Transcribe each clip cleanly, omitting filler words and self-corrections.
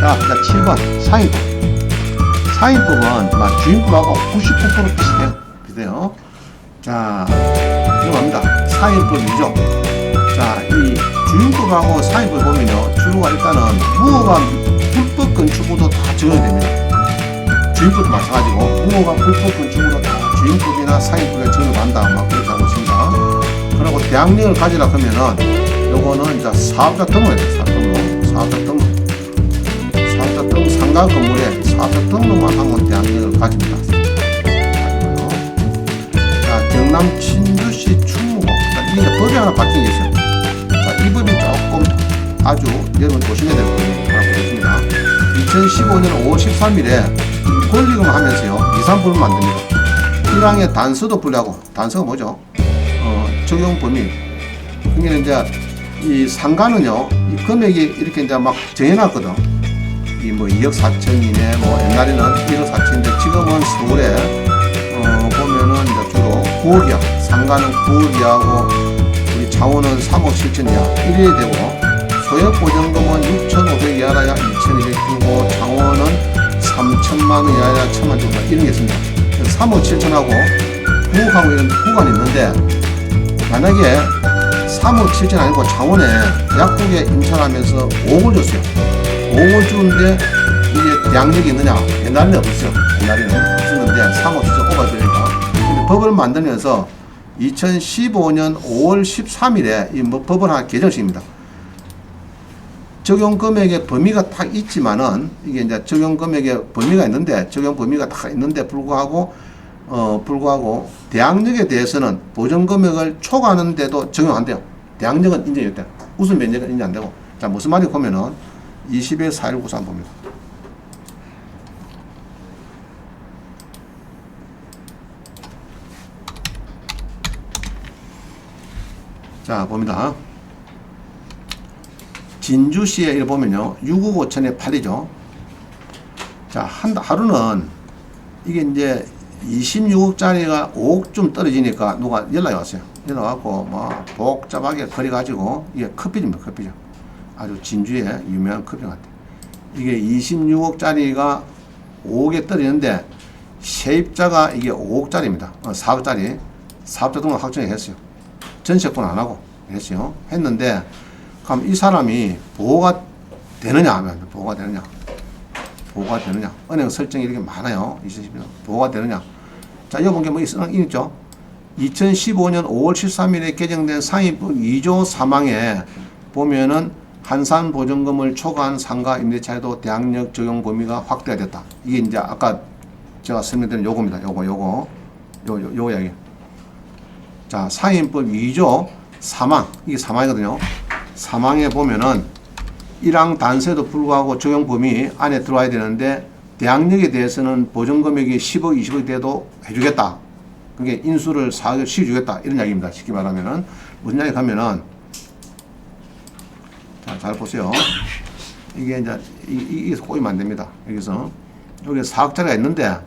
자, 7번 상인법. 상인법은 주인법하고 99% 비슷해요. 자, 들어갑니다. 상인법 2조. 자, 이 주인법하고 상인법 보면요, 주로가 일단은 무허가 불법 건축물도 다 적용이 됩니다. 주인법도 마찬가지고 무허가 불법 건축물도 다 주인법이나 상인법에 적용한다. 그렇게 하고 있습니다. 그리고 대항력을 가지라 하면은 요거는 이제 사업자 등록이에요. 사업자 등 상가 건물에 사업자 등록만 하면 대항력을 가집니다. 자, 경남 진주시 충무고. 이게 법이 하나 바뀐 게 있어요. 자, 이 법이 조금 아주 여러분 조심해야 될 법이 하나 보겠습니다. 2015년 5월 13일에 권리금 하면서요, 2, 3법을 만듭니다. 1항에 단서도 분리하고, 단서가 뭐죠? 적용 범위. 그러니까 이제 이 상가는요, 이 금액이 이렇게 이제 막 정해놨거든. 이 2억 4천이네, 옛날에는 1억 4천인데 지금은 서울에 보면은 이제 주로 9억이야. 상가는 9억이하고 우리 창원은 3억 7천이야. 이래야 되고, 소액 보증금은 6,500 이하라야 2,200 주고, 창원은 3천만 원 이하야 1,000만 주고, 이런 게 있습니다. 3억 7천하고 9억하고 이런 구간이 있는데, 만약에 3억 7천 아니고 창원에 약국에 임차하면서 5억을 줬어요. 5억을 주는데 이게 대항력이 있느냐? 옛날에는 없었어요. 옛날에는 없었는데 3억 7천 오버되니까. 근데 법을 만들면서 2015년 5월 13일에 이 법을 하나 개정식입니다. 적용 금액의 범위가 딱 있지만은 이게 이제 적용 금액의 범위가 있는데 적용 범위가 딱 있는데 불구하고 대항력에 대해서는 보증 금액을 초과하는데도 적용한대요. 대항력은 인정이 돼요. 우선 면적은 인정 안 되고. 자, 무슨 말이 보면은 214193 봅니다. 자, 봅니다. 진주시에 이렇게 보면요, 6억 5천에 8이죠. 자, 하루는 이게 이제 26억짜리가 5억쯤 떨어지니까 누가 연락이 왔어요. 연락 왔고 복잡하게 그려가지고 이게 커피집입니다. 커피집. 아주 진주의 유명한 커피 같아요. 이게 26억짜리가 5억에 떨어지는데 세입자가 이게 5억짜리입니다. 사업짜리. 사업자 등록 확정을 했어요. 전세권 안 하고 했어요. 했는데 그럼 이 사람이 보호가 되느냐 하면 보호가 되느냐. 은행 설정이 이렇게 많아요. 2010년. 보호가 되느냐. 자, 이거 본 게 있죠? 2015년 5월 13일에 개정된 상위법 2조 3항에 보면은 한산 보증금을 초과한 상가 임대차에도 대항력 적용 범위가 확대가 됐다. 이게 이제 아까 제가 설명드린 요겁니다. 요거 이야기. 자, 상위법 2조 3항. 이게 3항이거든요. 3항에 보면은 1항 단서에도 불구하고 적용 범위 안에 들어와야 되는데 대항력에 대해서는 보증금액이 10억, 20억 돼도 해주겠다. 그게 인수를 4억을 씌워주겠다. 이런 이야기입니다. 쉽게 말하면은 무슨 이야기 하면은 자, 잘 보세요. 이게 이제 이게 꼬이면 안 됩니다. 여기서 여기 4억짜리가 있는데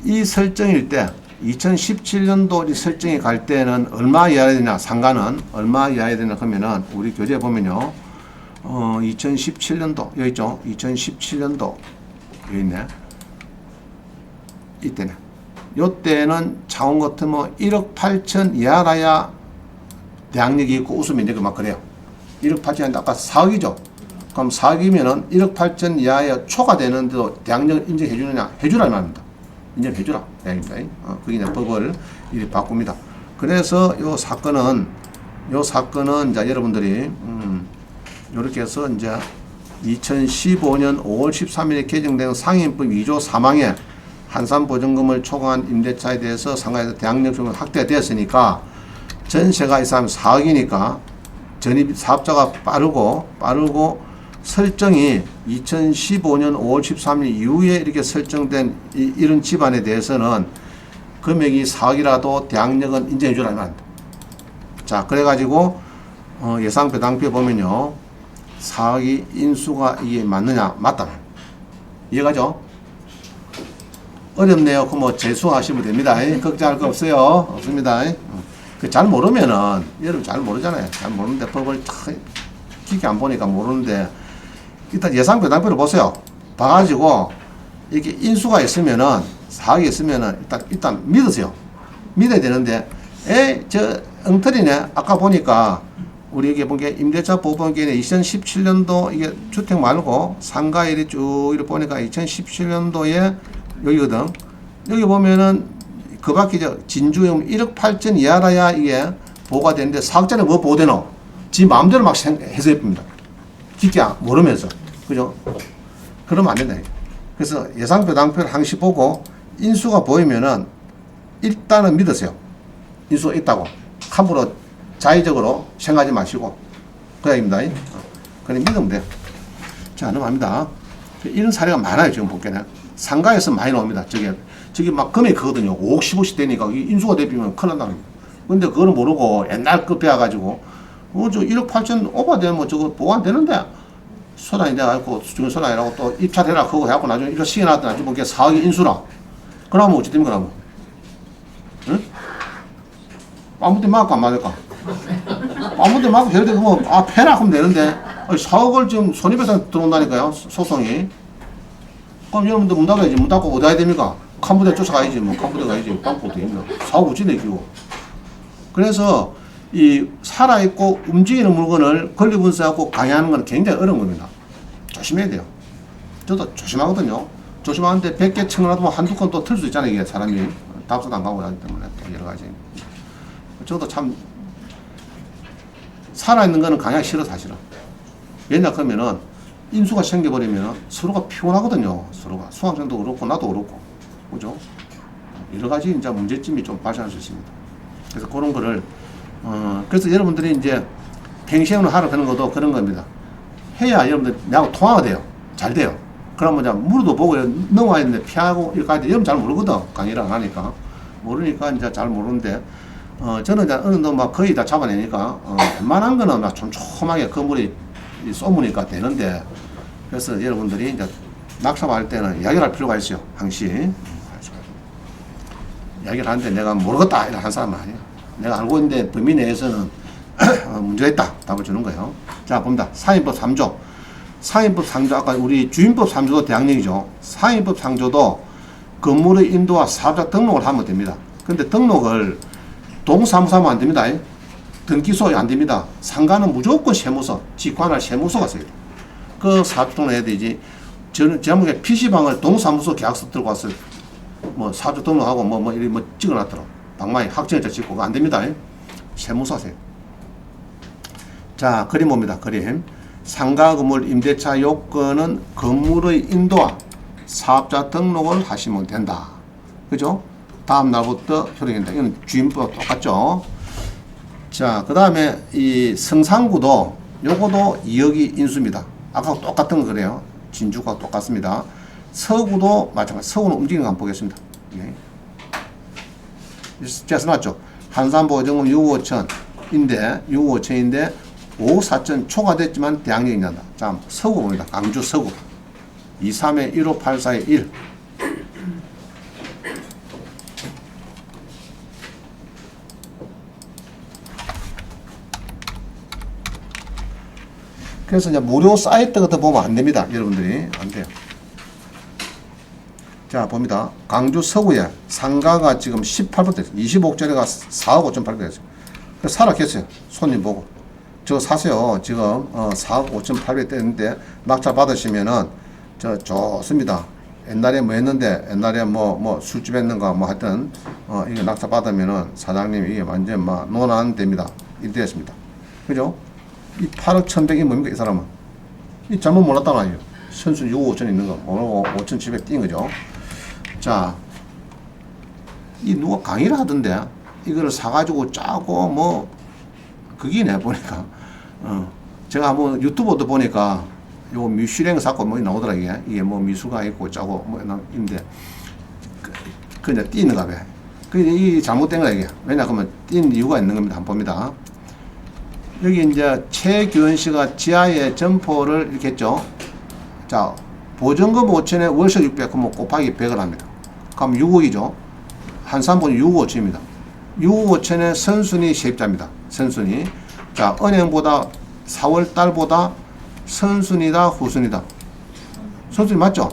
이 설정일 때 2017년도 이 설정이 갈 때는 얼마 이하야 되냐? 상가는 얼마 이하야 되냐 하면은 우리 교재에 보면요. 2017년도 여기 있죠. 2017년도 여기 있네. 이때네. 요때는 창원 같으면 1억 8천 이하라야 대항력이 있고 우수 면적이 막 그래요. 1억 8천인데 아까 4억이죠. 그럼 4억이면은 1억 8천 이하에 초과되는데도 대항력을 인정해 주느냐? 해주라는 말입니다. 인정해 주라. 대항입니다. 그게 이제 법을 이렇게 바꿉니다. 그래서 요 사건은 이제 여러분들이 이렇게 해서 이제 2015년 5월 13일에 개정된 상인법 2조 3항에 한산보증금을 초과한 임대차에 대해서 상가에서 대항력 적용 확대가 되었으니까 전세가 이 사람 4억이니까 전입 사업자가 빠르고 설정이 2015년 5월 13일 이후에 이렇게 설정된 이런 집안에 대해서는 금액이 4억이라도 대항력은 인정해 주라는 말입니다. 자, 그래가지고 예상 배당표에 보면요. 4억이 인수가 이게 맞느냐? 맞다. 이해가죠? 어렵네요. 그럼 재수하시면 됩니다. 걱정할 거 없어요. 없습니다. 잘 모르면은, 여러분 잘 모르잖아요. 잘 모르는데 법을 깊게 안 보니까 모르는데, 일단 예상 배당표를 보세요. 봐가지고 이렇게 인수가 있으면은 사억이 있으면은 일단 믿으세요. 믿어야 되는데 저 엉터리네. 아까 보니까 우리 이게 본 게 임대차 보험계는 2017년도 이게 주택 말고 상가일이 쭉 이렇게 보니까 2017년도에 여기거든. 여기 보면은 그 밖에 진주용 1억 8천 이하라야 이게 보호가 되는데 4억짜리 뭐 보호되노? 지 마음대로 막 해석해봅니다. 깊게 모르면서. 그죠? 그러면 안 된다. 그래서 예상배당표를 항시 보고 인수가 보이면은 일단은 믿으세요. 인수가 있다고. 함부로 자의적으로 생각하지 마시고. 그 얘기입니다. 그냥 믿으면 돼요. 자, 넘어갑니다. 이런 사례가 많아요. 지금 볼게는. 상가에서 많이 나옵니다. 저기 막 금액이 크거든요. 5억, 10억씩 되니까 인수가 되면 큰일 난다는 거예요. 근데 그거는 모르고 옛날 거 배워가지고 저 1억 8천 오버되면 뭐 저거 보고 안 되는데 소단이 내가지고 수중에 소단이라고 또 입찰해라 그거 해갖고 나중에 이거 시켜놨더니 나중에 보기에 4억이 인수라. 그러면 어찌 됩니까, 그러면? 응? 아무 데 맞을까 안 맞을까? 아무 데 맞고 해야 되고 뭐 패라 하면 되는데 4억을 지금 손익배상 들어온다니까요, 소송이. 그럼 여러분들 문 닫아야지. 문 닫고 어디 가야 됩니까? 칸부대 쫓아가야지. 뭐 칸부대 가야지. 빵꾸 어떻게 됩니까? 4억 어찌 내기고. 그래서 이 살아있고 움직이는 물건을 권리분석하고 강의하는 건 굉장히 어려운 겁니다. 조심해야 돼요. 저도 조심하거든요. 조심하는데 100개 청어놔도 한두 건 또 틀 수 있잖아요. 이게 사람이 답사도 안 가고 하기 때문에 또 여러 가지. 저도 참 살아있는 거는 강의하기 싫어 사실은. 왜냐 그러면은 인수가 생겨버리면 서로가 피곤하거든요. 서로가 수강생도 그렇고 나도 그렇고 그죠? 여러 가지 이제 문제점이 좀 발생할 수 있습니다. 그래서 그런 거를 그래서 여러분들이 이제 갱신을 하러 가는 것도 그런 겁니다. 해야 여러분들 나하고 통화가 돼요. 잘 돼요. 그러면 이제 물어도 보고 넘어와야 되는데 피하고 이렇게 여러분 잘 모르거든. 강의를 안 하니까 모르니까 이제 잘 모르는데 저는 이제 어느 정도 막 거의 다 잡아내니까 웬만한 거는 막 촘촘하게 건물이 쏘무니까 되는데 그래서 여러분들이 이제 낙찰할 때는 이야기를 할 필요가 있어요. 항시 이야기를 하는데 내가 모르겠다 이런 한 사람은 아니에요. 내가 알고 있는데 범위 내에서는 문제가 있다 답을 주는 거예요. 자 봅니다. 상인법 3조 상인법 3조 아까 우리 주인법 3조도 대항력이죠. 상인법 3조도 건물의 인도와 사업자 등록을 하면 됩니다. 근데 등록을 동사무소 하면 안 됩니다. 등기소 안 됩니다. 상가는 무조건 세무서 직관할 세무서가 있어요. 그 사업자 등록해야 되지. 저는 제목에 PC방을 동사무소 계약서 들고 왔어요. 뭐 사업자 등록하고 이렇게 찍어놨더라. 방망이 확정일자 찍고 그거 안 됩니다. 세무서 하세요. 자 그림 봅니다. 그림 상가 건물 임대차 요건은 건물의 인도와 사업자 등록을 하시면 된다. 그죠? 다음 날부터 효력된다. 이건 주인법과 똑같죠. 자 그 다음에 이 성산구도 요거도 2억이 인수입니다. 아까 똑같은 거 그래요. 진주가 똑같습니다. 서구도 마찬가지. 서구는 움직이는 거 한번 보겠습니다. 네. 제가 써놨죠. 한산보증금 6억 5천인데 6억 5천인데 5억 4천 초과됐지만 대항력이 난다. 자 서구 봅니다. 강주 서구 23에 1584에 1 그래서 이제 무료 사이트 같은 거 보면 안 됩니다. 여러분들이 안 돼요. 자 봅니다. 강주 서구에 상가가 지금 18% 됐어요. 25억짜리가 4억 5천 8백 됐어요. 그래서 사락했어요. 손님 보고 저거 사세요. 지금 4억 5천 8백 됐는데 낙찰 받으시면은 저 좋습니다. 옛날에 뭐 했는데 옛날에 뭐 술집 했는가 뭐 하여튼 이게 낙찰 받으면은 사장님 이게 완전 막 논한 됩니다. 이렇게 됐습니다. 그죠? 이 8억 1,100이 뭡니까 이 사람은? 이 잘못 몰랐단 말이에요. 선순 6억 5천 있는 거 오늘 5,700 뛴 거죠. 자, 이 누가 강의를 하던데 이거를 사가지고 짜고 뭐 그게 내 보니까 제가 한번 유튜브도 보니까 요 미슐랭 사고 뭐 나오더라 이게 뭐 미수가 있고 짜고 뭐 있는데 그냥 띄는가 봐. 이 잘못된 거야 이게. 왜냐 그러면 띈 이유가 있는 겁니다. 한번 봅니다. 여기 이제 최규현 씨가 지하에 점포를 이렇게 했죠. 자, 보증금 5천에 월세 600, 그럼 곱하기 100을 합니다. 그럼 6억이죠. 한산본이 6억 5천입니다. 6억 5천에 선순위 세입자입니다. 선순위. 자, 은행보다 4월 달보다 선순위다, 후순위다? 선순위 맞죠?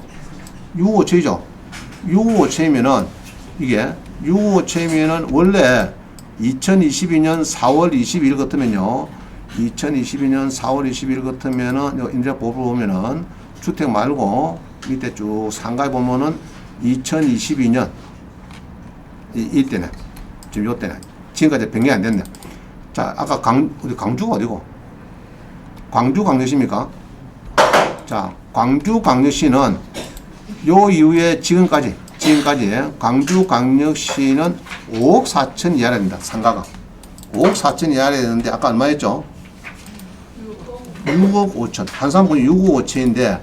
655채이죠? 655채이면은 이게 655채이면은 원래 2022년 4월 20일 같으면요. 2022년 4월 20일 같으면은 임대보를 보면은 주택 말고 밑에 쭉 상가에 보면은 2022년 이때네. 지금 요때네. 지금까지 변경이 안 됐네. 자, 아까 광주가 어디고? 광주 광역시입니까? 자, 광주 광역시는 요 이후에 지금까지 광주 광역시는 5억 4천 이하라 됩니다. 상가가 5억 4천 이하라 되는데 아까 얼마였죠? 6억 5천. 한산분이 6억 5천인데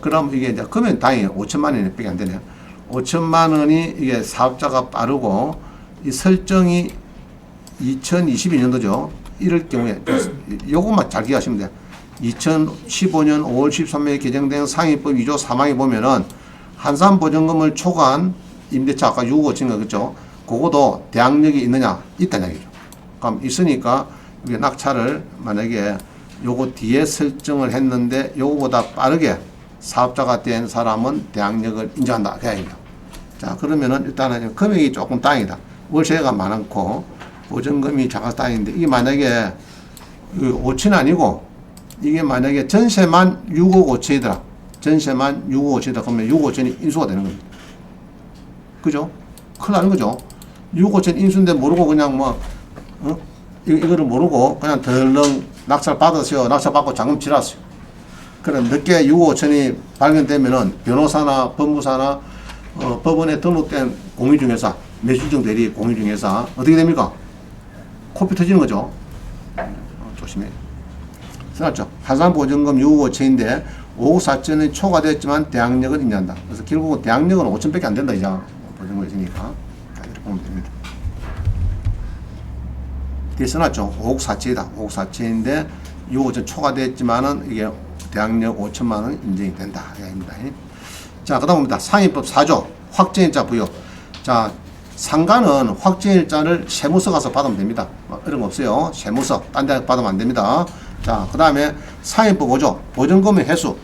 그럼 이게 이제 금액 당연히 5천만 원이 밖에 안 되네요. 5천만 원이 이게 사업자가 빠르고 이 설정이 2022년도죠. 이럴 경우에 요것만 잘 기억하시면 돼요. 2015년 5월 13일에 개정된 상위법 2조 3항에 보면은 한산보증금을 초과한 임대차 아까 6억 5천인가 그렇죠? 그거도 대항력이 있느냐? 있다는 얘기죠. 그럼 있으니까 이게 낙찰을 만약에 요거 뒤에 설정을 했는데 요거보다 빠르게 사업자가 된 사람은 대항력을 인정한다. 그 얘기입니다. 자, 그러면은 일단은 금액이 조금 땅이다. 월세가 많고 보증금이 작아서 땅인데 이게 만약에 5천 아니고 이게 만약에 전세만 6억 5천이더라. 전세만 6억 5천이다. 그러면 6억 5천이 인수가 되는 겁니다. 그죠? 큰일 나는 거죠. 6억 5천 인수인데 모르고 그냥 이거를 모르고 그냥 덜렁 낙찰 받았어요. 낙찰 받고 잔금 치렀어요. 그럼 늦게 6억 5천이 발견되면은 변호사나 법무사나 법원에 등록된 공인중개사, 매수증 대리 공인중개사 어떻게 됩니까? 코피 터지는 거죠. 조심해. 써놨죠. 한산보증금 6억 5천인데 5억 4천이 초과됐지만 대항력은 인정한다. 그래서 결국은 대항력은 5천밖에 안 된다. 이제 보증금이 있으니까 이렇게 보면 됩니다. 뒤에 써놨죠. 5억 4천이다. 5억 4천인데 6억 5천 초과됐지만은 이게 대항력 5천만 원 인정이 된다. 이겁니다. 자, 그 다음입니다. 상위법 4조 확정일자 부여. 자, 상가는 확정일자를 세무서 가서 받으면 됩니다. 이런 거 없어요. 세무서 딴 데 받으면 안 됩니다. 자, 그 다음에 상위법 5조 보증금의 회수.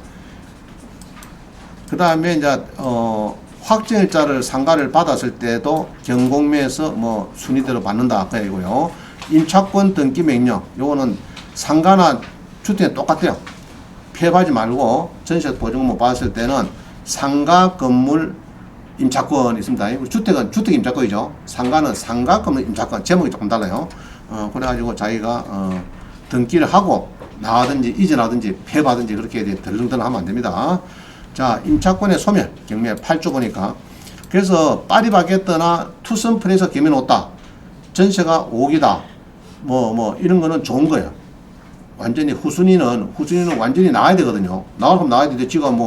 그 다음에 이제 확정일자를 상가를 받았을 때도 경공매에서 순위대로 받는다. 그 얘기고요. 임차권 등기 명령. 요거는 상가나 주택은 똑같아요. 폐업하지 말고 전세 보증금 받았을 때는 상가 건물 임차권이 있습니다. 주택은 주택 임차권이죠. 상가는 상가 건물 임차권. 제목이 조금 달라요. 그래가지고 자기가 등기를 하고 나가든지 이전하든지 폐업하든지 그렇게 덜렁덜렁 하면 안 됩니다. 자, 임차권의 소멸 경매 8조 보니까 그래서 파리바게뜨나 투썸플에서 경매 놓았다. 전세가 5억이다. 이런 거는 좋은 거예요. 완전히 후순위는 완전히 나와야 되거든요. 나가면 나와야 되는데 지금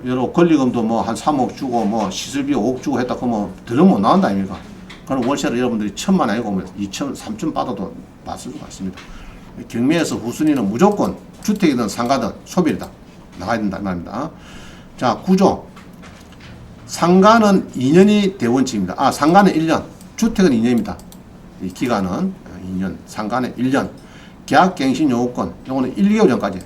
여러 권리금도 한 3억 주고 시설비 5억 주고 했다 그러면 들으면 못 나온다 아닙니까? 그럼 월세를 여러분들이 1,000만 아니고 2천, 3천 받아도 맞을 수가 있습니다. 경매에서 후순위는 무조건 주택이든 상가든 소멸이다. 나가야 된다 말입니다. 자, 구조. 상가는 2년이 대원칙입니다. 상가는 1년, 주택은 2년입니다. 이 기간은 2년, 상가는 1년. 계약갱신 요구권, 요거는 1개월 전까지.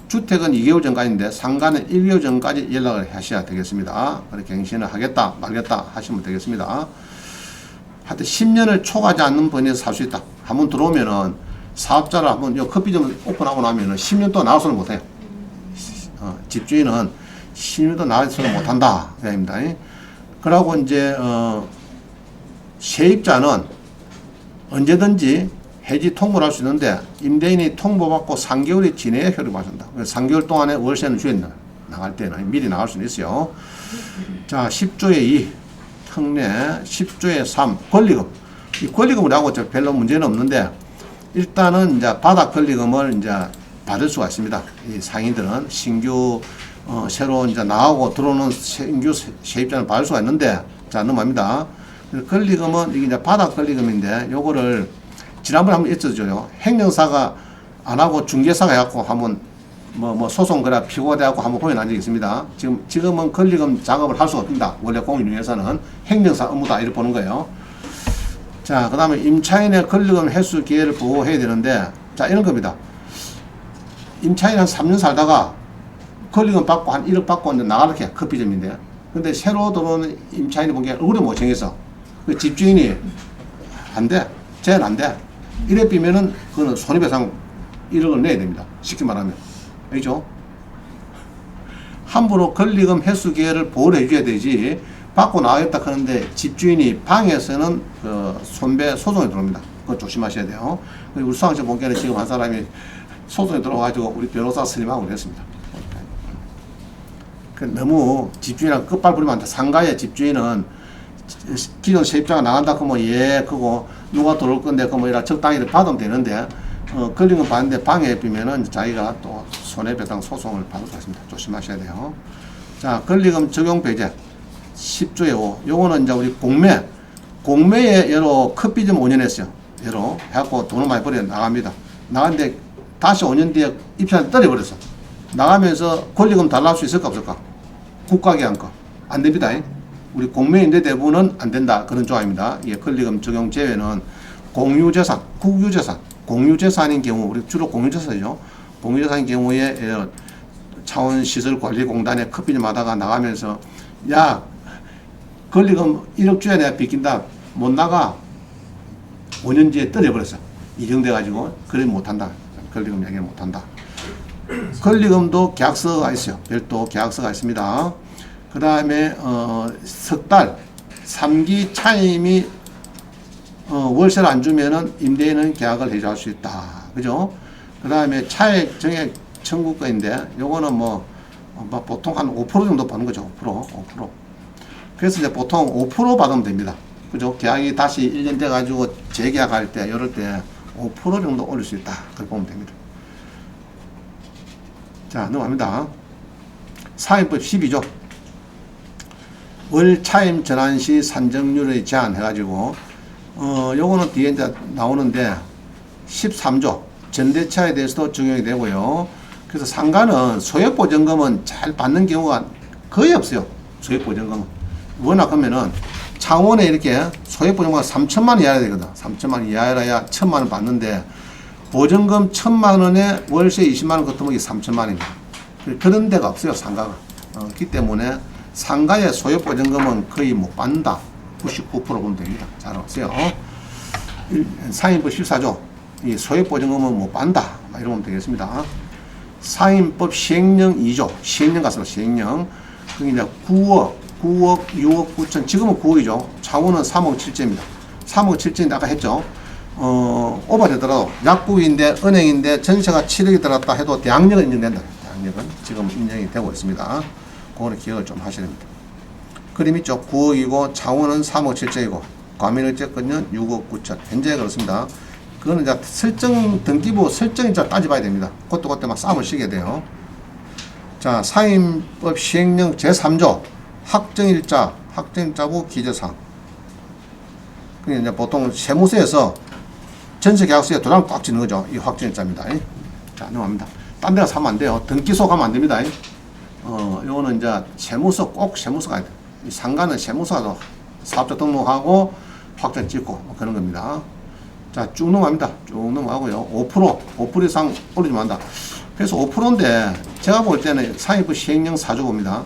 주택은 2개월 전까지인데 상가는 1개월 전까지 연락을 하셔야 되겠습니다. 그렇게 갱신을 하겠다, 말겠다 하시면 되겠습니다. 하여튼 10년을 초과하지 않는 번에서 살 수 있다. 한번 들어오면은 사업자를 한번 커피점을 오픈하고 나면은 10년 동안 나와서는 못해요. 집주인은 10년 동안 나와서는 못한다. 그입니다. 그러고 이제 세입자는 언제든지 해지 통보를 할 수 있는데 임대인이 통보받고 3개월이 지내야 효력을 발생한다. 3개월 동안에 월세는 주에 나갈 때는 미리 나갈 수는 있어요. 자, 10조의 2 특례, 10조의 3 권리금. 이 권리금을 하고 별로 문제는 없는데 일단은 이제 바닥 권리금을 이제 받을 수가 있습니다. 이 상인들은 신규 새로 이제 나오고 들어오는 신규 세입자는 받을 수가 있는데 자, 넘어갑니다. 권리금은 이게 이제 바닥 권리금인데 요거를 지난번에 한번 있었죠. 행정사가 안 하고 중개사가 해갖고 한번 소송 그래 피고가 돼갖고 한번 호연한 적이 있습니다. 지금은 권리금 작업을 할 수가 없습니다. 원래 공인중개사는 행정사 업무다 이렇게 보는 거예요. 자, 그 다음에 임차인의 권리금 회수 기회를 보호해야 되는데 자, 이런 겁니다. 임차인 한 3년 살다가 권리금 받고 한 1억 받고 이제 나가렇게 커피점인데, 근데 새로 들어오는 임차인이 보기에 얼굴이 못생겨서 그 집주인이 안 돼, 쟤는 안 돼, 이래 삐면은 그거는 손해배상 1억을 내야 됩니다. 쉽게 말하면. 알죠? 함부로 권리금 회수 기회를 보호를 해줘야 되지, 받고 나가겠다 하는데 집주인이 방해해서는 그 손배 소송이 들어옵니다. 그거 조심하셔야 돼요. 우리 수강자 본께는 지금 한 사람이 소송에 들어와가지고 우리 변호사 스님하고 그랬습니다. 너무 집주인이랑 끝발 부리면 안 돼. 상가의 집주인은 기존 세입자가 나간다 그러면 예 그거 누가 들어올 건데 그뭐 이라 적당히 받으면 되는데, 권리금 받는데 방해해 비면은 자기가 또 손해배상 소송을 받을 수 있습니다. 조심하셔야 돼요. 자, 권리금 적용 배제 10조의 5. 요거는 이제 우리 공매에 여러 커피점 5년 했어요. 여러 해갖고 돈을 많이 벌여 나갑니다. 나갔는데 다시 5년 뒤에 입찰을 떨어버렸어. 나가면서 권리금 달라할 수 있을까 없을까? 국가기관 거. 안 됩니다. 우리 공매인데 대부분은 안 된다. 그런 조항입니다. 예, 권리금 적용 제외는 공유재산, 국유재산, 공유재산인 경우, 우리 주로 공유재산이죠. 공유재산인 경우에 차원시설관리공단에 커피점 하다가 나가면서 야, 권리금 1억 줘야 내가 빚긴다. 못 나가. 5년 뒤에 떨어버렸어. 이정돼가지고 그래 못한다. 권리금 얘기 못한다. 권리금도 계약서가 있어요. 별도 계약서가 있습니다. 그 다음에 석 달 3기 차임이 월세를 안 주면은 임대인은 계약을 해줄 수 있다. 그죠? 그 다음에 차액 정액 청구권인데 요거는 뭐 보통 한 5% 정도 받는 거죠. 5%. 그래서 이제 보통 5% 받으면 됩니다. 그죠? 계약이 다시 1년 돼 가지고 재계약할 때 이럴 때 5% 정도 올릴 수 있다. 그렇게 보면 됩니다. 자, 넘어갑니다. 사임법 12조. 월 차임 전환 시 산정률의 제한 해가지고, 요거는 뒤에 이제 나오는데, 13조. 전대차에 대해서도 적용이 되고요. 그래서 상가는 소액보증금은 잘 받는 경우가 거의 없어요. 소액보증금은. 워낙 하면은, 창원에 이렇게 소액보증금가 3천만 원 이하야 되거든. 3천만 원 이하여야 1,000만 원 받는데, 보증금 1,000만 원에 월세 20만 원 같으면 이게 3천만 원입니다. 그런 데가 없어요, 상가가. 그렇기 때문에 상가의 소액보증금은 거의 못 받는다. 99% 보면 됩니다. 잘 없어요. 상임법 14조. 이 소액보증금은 못 받는다. 이러면 되겠습니다. 상임법 시행령 2조. 시행령 같습니다. 시행령. 그게 이제 9억, 6억 9천. 지금은 9억이죠. 차후는 3억 7천입니다. 3억 7천인데 아까 했죠. 오버되더라도 약국인데 은행인데 전세가 7억이 들어갔다 해도 대항력은 인정된다. 대항력은 지금 인정이 되고 있습니다. 그거는 기억을 좀 하셔야 됩니다. 그림 있죠. 9억이고 차원은 3억 7천이고 과밀의제권은 6억 9천. 현재 그렇습니다. 그거는 이제 설정 등기부 설정이 이제 따져봐야 됩니다. 그때 막 싸움을 시게 돼요. 자, 상임법 시행령 제3조 확정일자부 기재사항. 그게 이제 보통 세무서에서 전세계약서에 도장을 꽉 찍는 거죠. 이 확정일자입니다. 자, 넘어갑니다. 딴 데가 사면 안 돼요. 등기소 가면 안 됩니다. 요거는 이제 세무서, 꼭 세무서 가야 돼요. 이 상가는 세무서가 사업자 등록하고 확정 찍고 뭐 그런 겁니다. 자, 쭉 넘어갑니다. 쭉 넘어가고요. 5% 이상 올리지 말한다. 그래서 5%인데 제가 볼 때는 상임법 시행령 4조 봅니다.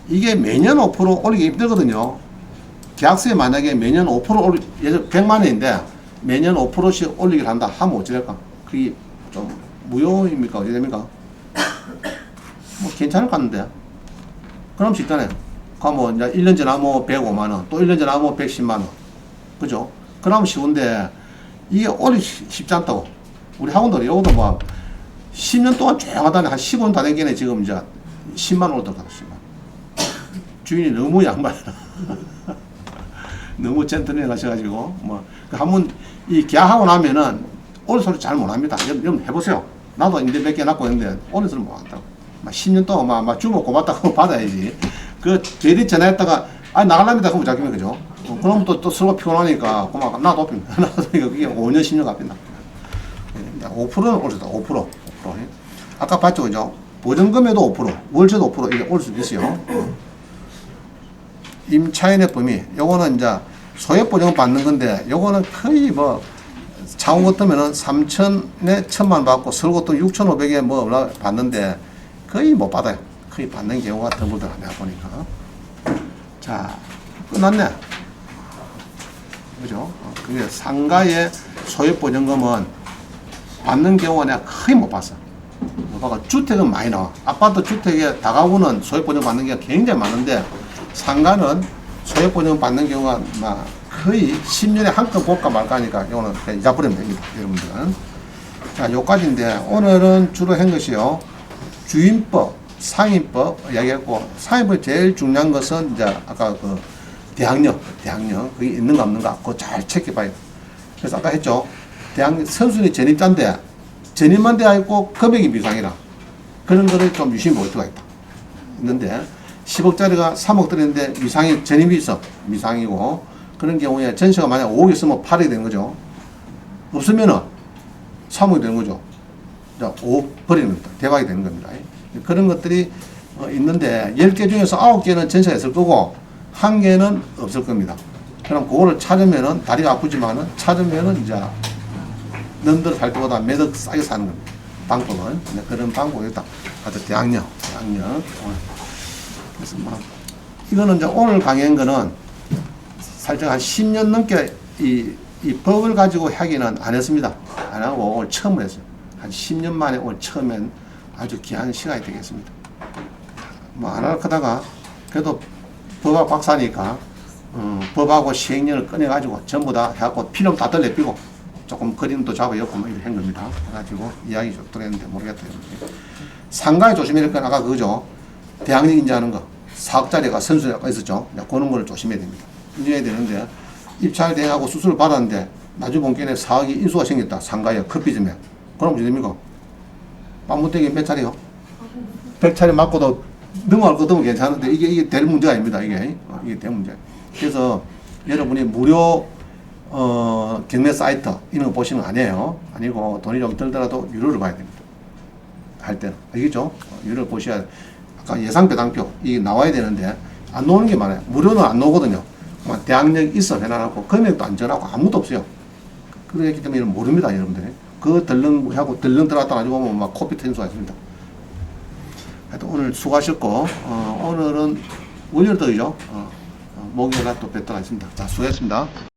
이게 매년 5% 올리기 힘들거든요. 계약서에 만약에 매년 5% 올리, 예전 100만 원인데 매년 5%씩 올리기를 한다 하면 어찌될까? 그게 좀 무효입니까? 어떻게 됩니까? 뭐 괜찮을 것 같은데. 그럼 쉽잖아요. 그럼 이제 1년 지나면 105만 원, 또 1년 지나면 110만 원. 그죠? 그러면 쉬운데 이게 올리기 쉽지 않다고. 우리 학원들이 여기도 뭐 10년 동안 쭉 하다니 한 15년 다 된 게네 지금 이제 10만 원으로 들어가다 10만. 주인이 너무 양반이라. 너무 젠틀맨 하셔가지고 뭐 한번 이 계약하고 나면은 오늘 소리 잘 못합니다. 여러분 해보세요. 나도 이제 몇 개 놨고 있는데 오늘 소리 못한다고. 막 10년 동안 막 주먹 고맙다고 받아야지. 그 제리 전화했다가 아 나갈랍니다. 그럼 잡히면 그죠? 그럼 또 서로 피곤하니까 고막 나도 옵니다. 나도 이거 그게 5년 10년 갚힌다. 5%는 올렸다. 5%. 아까 봤죠, 그죠? 보증금에도 5%, 월세도 5% 이게 올 수도 있어요. 임차인의 범위, 요거는 이제 소액보증 받는 건데, 요거는 거의 뭐 창원 같으면은 3천에 1,000만 받고 서울 같으면 6,500에 뭐 올라 받는데 거의 못 받아요. 거의 받는 경우가 드물더라 내가 보니까. 자, 끝났네. 그죠? 그게 상가의 소액보증금은 받는 경우가 내가 거의 못 봤어. 봐봐, 주택은 많이 나와. 아파트 주택에 다가구는 소액보증 받는 경우가 굉장히 많은데 상가는 소액보증 받는 경우가 막 거의 10년에 한 건 볼까 말까 하니까 이거는 그냥 잊어버리면 됩니다. 여러분들은. 자, 요까지인데 오늘은 주로 한 것이요. 주임법, 상임법 이야기했고, 상임법 제일 중요한 것은 이제 아까 그 대학령, 그게 있는가 없는가 그거 잘 체크해봐요. 그래서 아까 했죠. 대학령 선순위 전입자인데 전입만 되어 있고 금액이 미상이라 그런 거를 좀 유심히 볼 필요가 있다. 있는데 10억짜리가 3억 들였는데 미상이 전입이 있어. 미상이고 그런 경우에 전세가 만약 5억 있으면 8억이 되는 거죠. 없으면은 3억이 되는 거죠. 5억 버리는 겁니다. 대박이 되는 겁니다. 그런 것들이 있는데 10개 중에서 9개는 전세가 있을 거고 1개는 없을 겁니다. 그럼 그거를 찾으면은 다리가 아프지만은 찾으면은 이제 넘들 살 때보다 매덕 싸게 사는 겁니다. 방법은. 그런 방법이 있다. 아주 대학령. 그래서 뭐 이거는 이제 오늘 강의한 거는 살짝 한 10년 넘게 이 법을 가지고 하기는 안 했습니다. 안 하고 오늘 처음 했어요. 한 10년 만에 오늘 처음엔 아주 귀한 시간이 되겠습니다. 뭐 안 하다가 그래도 법학 박사니까 법하고 시행령을 꺼내가지고 전부 다 해갖고 필름 다 떨려삐고 조금 그림도 잡아였고 뭐 이렇게 한 겁니다. 해가지고 이야기 좀 들었는데 모르겠다. 상가에 조심해야 될 건 아까 그거죠. 대학령 인지하는 거. 4억짜리가 선수가 있었죠. 그런 걸 조심해야 됩니다. 인지해야 되는데 입찰 대행하고 수술을 받았는데 나중 본격에 4억이 인수가 생겼다. 상가에 커피점에. 그럼 어떻게 됩니까? 빵무떼기 몇 차례요? 100차례 맞고도 넘어갈 것도 괜찮은데 이게 될 문제가 아닙니다. 이게 될 문제. 그래서 여러분이 무료 경매 사이트 이런 거 보시는 거 아니에요. 아니고 돈이 좀 들더라도 유료를 봐야 됩니다. 할 때는. 알겠죠? 유료를 보셔야 아까 예상 배당표 이게 나와야 되는데 안 나오는 게 많아요. 무료는 안 나오거든요. 대학력 있어 해놔놓고 금액도 안 정하고 아무도 없어요. 그렇기 때문에 모릅니다. 여러분들이. 그 덜렁하고 덜렁 들어갔다 가지고 보면 막 코피 튄 수가 있습니다. 하여튼 오늘 수고하셨고 오늘은 월요일이죠. 목요일날 또 뵙도록 하겠습니다. 자, 수고했습니다.